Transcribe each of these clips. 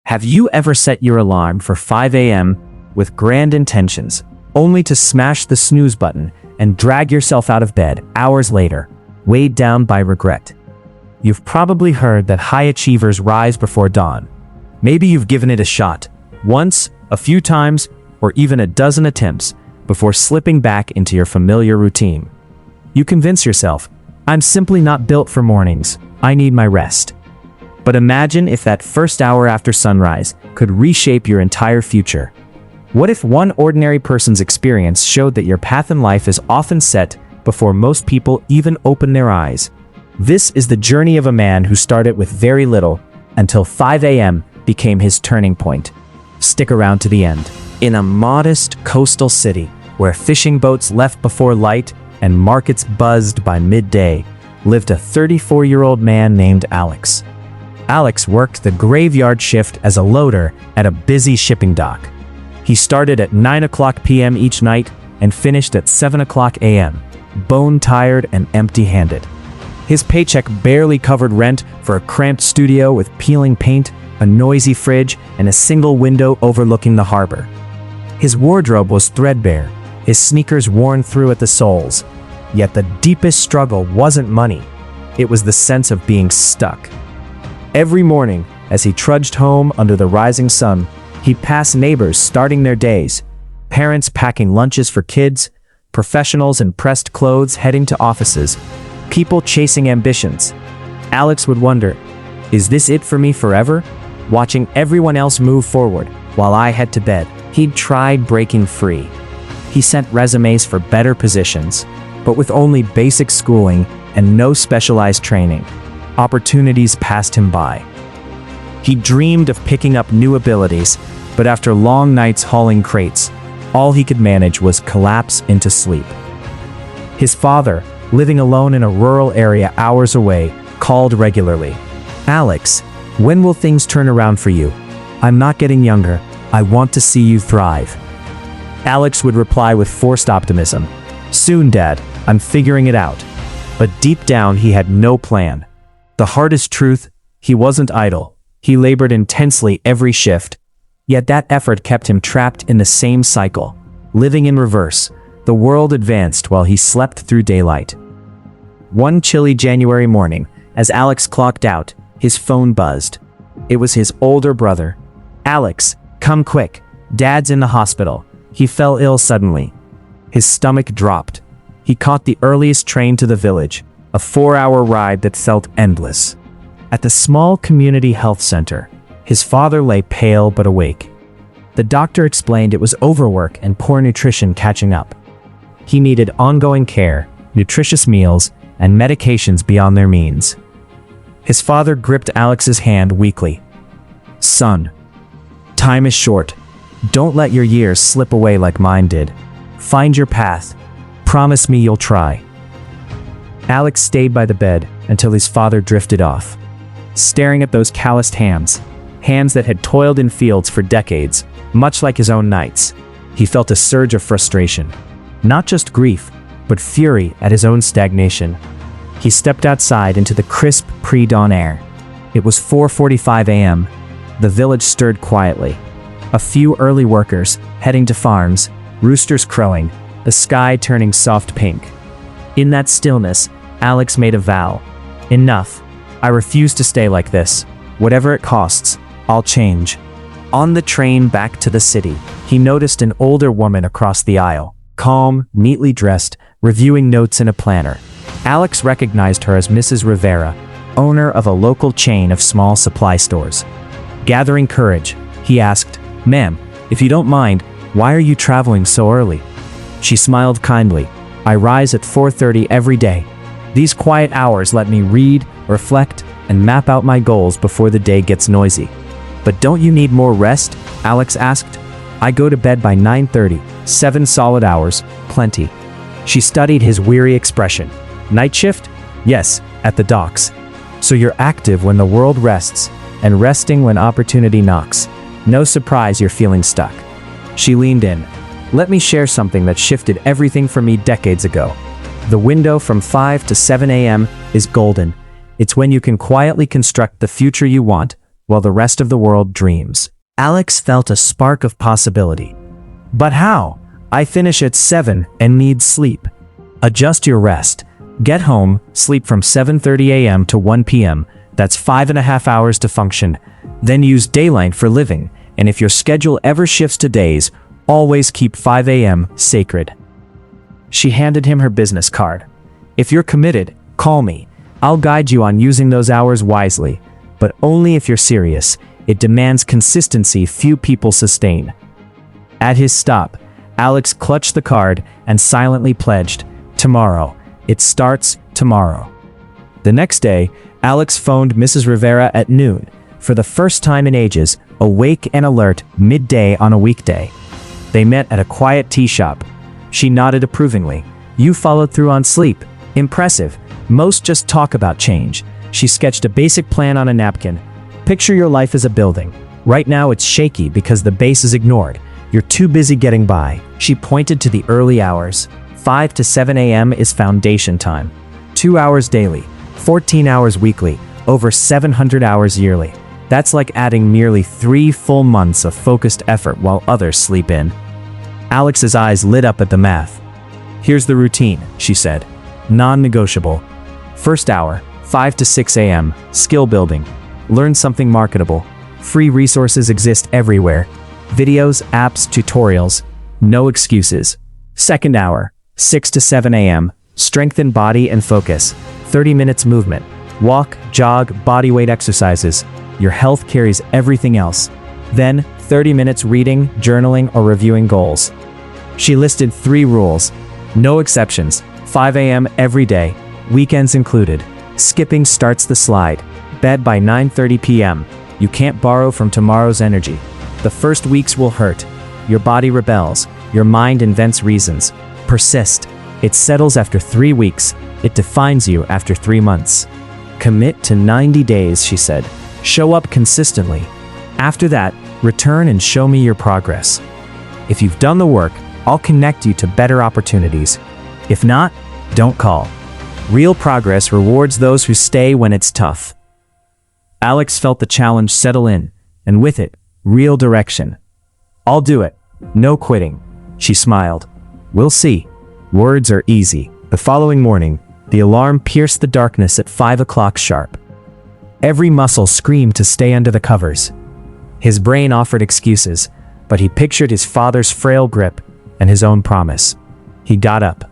Have you ever set your alarm for 5 a.m. with grand intentions, only to smash the snooze button and drag yourself out of bed hours later, weighed down by regret? You've probably heard that high achievers rise before dawn. Maybe you've given it a shot, once, a few times, or even a dozen attempts, before slipping back into your familiar routine. You convince yourself, I'm simply not built for mornings, I need my rest. But imagine if that first hour after sunrise could reshape your entire future. What if one ordinary person's experience showed that your path in life is often set before most people even open their eyes? This is the journey of a man who started with very little until 5 a.m. became his turning point. Stick around to the end. In a modest coastal city where fishing boats left before light and markets buzzed by midday, lived a 34-year-old man named Alex. Alex worked the graveyard shift as a loader at a busy shipping dock. He started at 9 p.m. each night and finished at 7 a.m., bone-tired and empty-handed. His paycheck barely covered rent for a cramped studio with peeling paint, a noisy fridge, and a single window overlooking the harbor. His wardrobe was threadbare, his sneakers worn through at the soles. Yet the deepest struggle wasn't money. It was the sense of being stuck. Every morning, as he trudged home under the rising sun, he'd pass neighbors starting their days, parents packing lunches for kids, professionals in pressed clothes heading to offices, people chasing ambitions. Alex would wonder, is this it for me forever? Watching everyone else move forward while I head to bed. He'd tried breaking free. He sent resumes for better positions, but with only basic schooling and no specialized training. Opportunities passed him by. He dreamed of picking up new abilities, but after long nights hauling crates, all he could manage was collapse into sleep. His father, living alone in a rural area hours away, called regularly. Alex, when will things turn around for you? I'm not getting younger. I want to see you thrive. Alex would reply with forced optimism. Soon, Dad, I'm figuring it out. But deep down, he had no plan. The hardest truth, he wasn't idle. He labored intensely every shift. Yet that effort kept him trapped in the same cycle. Living in reverse, the world advanced while he slept through daylight. One chilly January morning, as Alex clocked out, his phone buzzed. It was his older brother. Alex, come quick. Dad's in the hospital. He fell ill suddenly. His stomach dropped. He caught the earliest train to the village, a 4-hour ride that felt endless. At the small community health center, his father lay pale but awake. The doctor explained it was overwork and poor nutrition catching up. He needed ongoing care, nutritious meals, and medications beyond their means. His father gripped Alex's hand weakly. Son, time is short. Don't let your years slip away like mine did. Find your path. Promise me you'll try. Alex stayed by the bed until his father drifted off. Staring at those calloused hands that had toiled in fields for decades, much like his own nights, he felt a surge of frustration. Not just grief, but fury at his own stagnation. He stepped outside into the crisp pre-dawn air. It was 4:45 a.m. The village stirred quietly. A few early workers heading to farms, roosters crowing, the sky turning soft pink. In that stillness, Alex made a vow. Enough. I refuse to stay like this. Whatever it costs, I'll change. On the train back to the city, he noticed an older woman across the aisle, calm, neatly dressed, reviewing notes in a planner. Alex recognized her as Mrs. Rivera, owner of a local chain of small supply stores. Gathering courage, he asked, "Ma'am, if you don't mind, why are you traveling so early?" She smiled kindly. "I rise at 4:30 every day. These quiet hours let me read, reflect, and map out my goals before the day gets noisy." "But don't you need more rest?" Alex asked. "I go to bed by 9:30, 7 solid hours, plenty." She studied his weary expression. "Night shift?" "Yes, at the docks." "So you're active when the world rests, and resting when opportunity knocks. No surprise you're feeling stuck." She leaned in. "Let me share something that shifted everything for me decades ago. The window from 5 to 7 a.m. is golden. It's when you can quietly construct the future you want, while the rest of the world dreams. Alex felt a spark of possibility. But how? I finish at 7 and need sleep. Adjust your rest. Get home, sleep from 7:30 a.m. to 1 p.m. That's 5.5 hours to function. Then use daylight for living, and if your schedule ever shifts to days, always keep 5 a.m. sacred. She handed him her business card. If you're committed, call me. I'll guide you on using those hours wisely, but only if you're serious. It demands consistency few people sustain. At his stop, Alex clutched the card and silently pledged, tomorrow. It starts tomorrow. The next day, Alex phoned Mrs. Rivera at noon, for the first time in ages, awake and alert midday on a weekday. They met at a quiet tea shop. She nodded approvingly. You followed through on sleep. Impressive. Most just talk about change. She sketched a basic plan on a napkin. Picture your life as a building. Right now it's shaky because the base is ignored. You're too busy getting by. She pointed to the early hours. 5 to 7 a.m. is foundation time. 2 hours daily, 14 hours weekly, over 700 hours yearly. That's like adding nearly 3 full months of focused effort while others sleep in. Alex's eyes lit up at the math. Here's the routine, she said. Non-negotiable. First hour, 5 to 6 a.m., skill building. Learn something marketable. Free resources exist everywhere. Videos, apps, tutorials. No excuses. Second hour, 6 to 7 a.m., strengthen body and focus. 30 minutes movement. Walk, jog, bodyweight exercises. Your health carries everything else. Then, 30 minutes reading, journaling, or reviewing goals. She listed 3 rules. No exceptions. 5 a.m. every day, weekends included. Skipping starts the slide. Bed by 9:30 p.m. You can't borrow from tomorrow's energy. The first weeks will hurt. Your body rebels. Your mind invents reasons. Persist. It settles after 3 weeks. It defines you after 3 months. Commit to 90 days, she said. Show up consistently. After that, return and show me your progress. If you've done the work, I'll connect you to better opportunities. If not, don't call. Real progress rewards those who stay when it's tough. Alex felt the challenge settle in, and with it, real direction. I'll do it. No quitting. She smiled. We'll see. Words are easy. The following morning, the alarm pierced the darkness at 5 o'clock sharp. Every muscle screamed to stay under the covers. His brain offered excuses, but he pictured his father's frail grip and his own promise. He got up.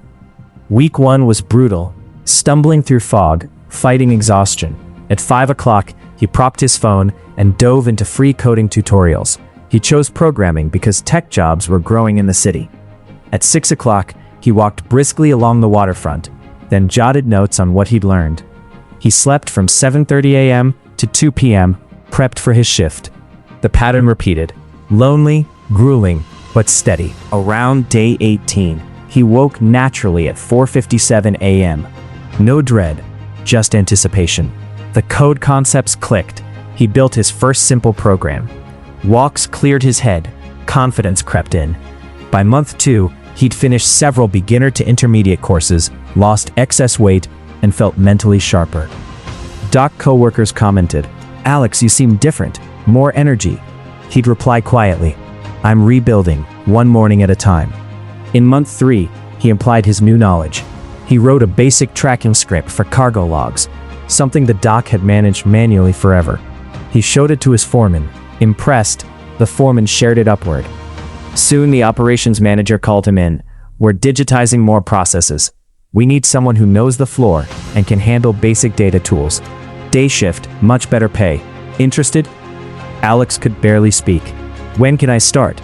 Week 1 was brutal, stumbling through fog, fighting exhaustion. At 5 o'clock, he propped his phone and dove into free coding tutorials. He chose programming because tech jobs were growing in the city. At 6 o'clock, he walked briskly along the waterfront, then jotted notes on what he'd learned. He slept from 7:30 a.m. to 2 p.m., prepped for his shift. The pattern repeated. Lonely, grueling, but steady. Around day 18, he woke naturally at 4:57 a.m. No dread, just anticipation. The code concepts clicked. He built his first simple program. Walks cleared his head. Confidence crept in. By month 2, he'd finished several beginner to intermediate courses, lost excess weight, and felt mentally sharper. Doc coworkers commented, Alex, you seem different, more energy. He'd reply quietly, I'm rebuilding, one morning at a time. In month 3, he applied his new knowledge. He wrote a basic tracking script for cargo logs, something the doc had managed manually forever. He showed it to his foreman. Impressed, the foreman shared it upward. Soon the operations manager called him in. We're digitizing more processes. We need someone who knows the floor and can handle basic data tools. Day shift, much better pay. Interested? Alex could barely speak. When can I start?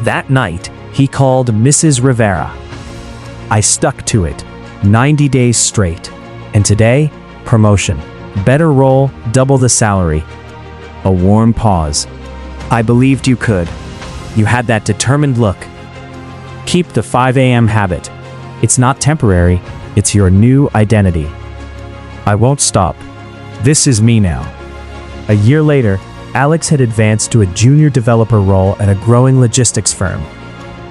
That night, he called Mrs. Rivera. I stuck to it. 90 days straight. And today, promotion. Better role, double the salary. A warm pause. I believed you could. You had that determined look. Keep the 5 a.m. habit. It's not temporary, it's your new identity. I won't stop. This is me now. A year later, Alex had advanced to a junior developer role at a growing logistics firm.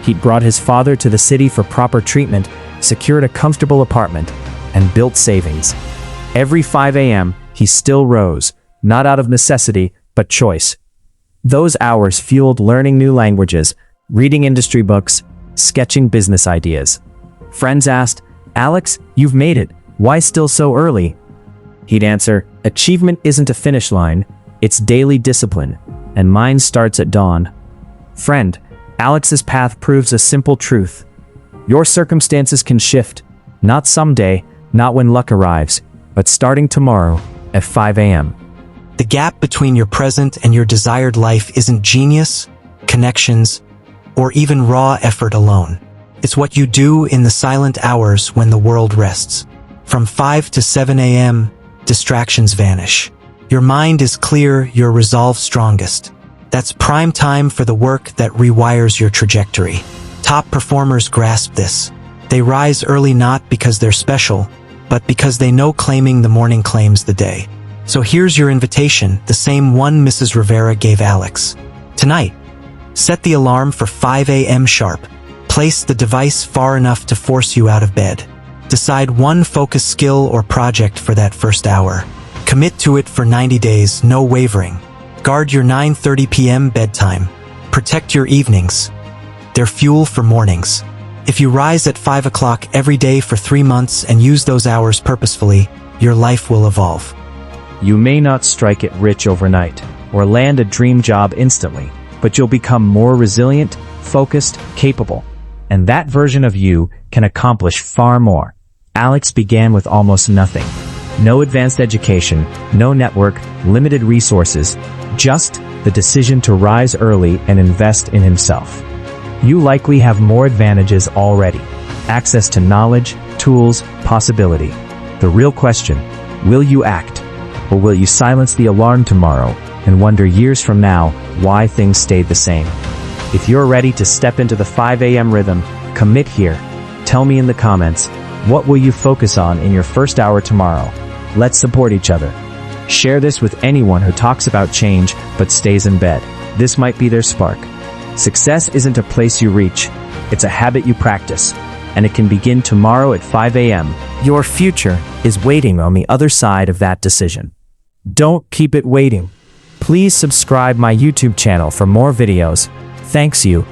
He'd brought his father to the city for proper treatment, secured a comfortable apartment, and built savings. Every 5 a.m., he still rose, not out of necessity, but choice. Those hours fueled learning new languages, reading industry books, sketching business ideas. Friends asked, "Alex, you've made it. Why still so early?" He'd answer, "Achievement isn't a finish line, it's daily discipline, and mine starts at dawn." Friend, Alex's path proves a simple truth. Your circumstances can shift, not someday, not when luck arrives, but starting tomorrow at 5 a.m. The gap between your present and your desired life isn't genius, connections, or even raw effort alone. It's what you do in the silent hours when the world rests. From 5 to 7 a.m., distractions vanish. Your mind is clear, your resolve strongest. That's prime time for the work that rewires your trajectory. Top performers grasp this. They rise early not because they're special, but because they know claiming the morning claims the day. So here's your invitation, the same one Mrs. Rivera gave Alex. Tonight, set the alarm for 5 a.m. sharp. Place the device far enough to force you out of bed. Decide one focus skill or project for that first hour. Commit to it for 90 days, no wavering. Guard your 9:30 p.m. bedtime. Protect your evenings. They're fuel for mornings. If you rise at 5 o'clock every day for 3 months and use those hours purposefully, your life will evolve. You may not strike it rich overnight, or land a dream job instantly, but you'll become more resilient, focused, capable. And that version of you can accomplish far more. Alex began with almost nothing. No advanced education, no network, limited resources, just the decision to rise early and invest in himself. You likely have more advantages already. Access to knowledge, tools, possibility. The real question, will you act? Or will you silence the alarm tomorrow and wonder years from now why things stayed the same? If you're ready to step into the 5 a.m. rhythm, commit here. Tell me in the comments, what will you focus on in your first hour tomorrow? Let's support each other. Share this with anyone who talks about change but stays in bed. This might be their spark. Success isn't a place you reach, it's a habit you practice, and it can begin tomorrow at 5 a.m. Your future is waiting on the other side of that decision. Don't keep it waiting. Please subscribe my YouTube channel for more videos. Thanks you.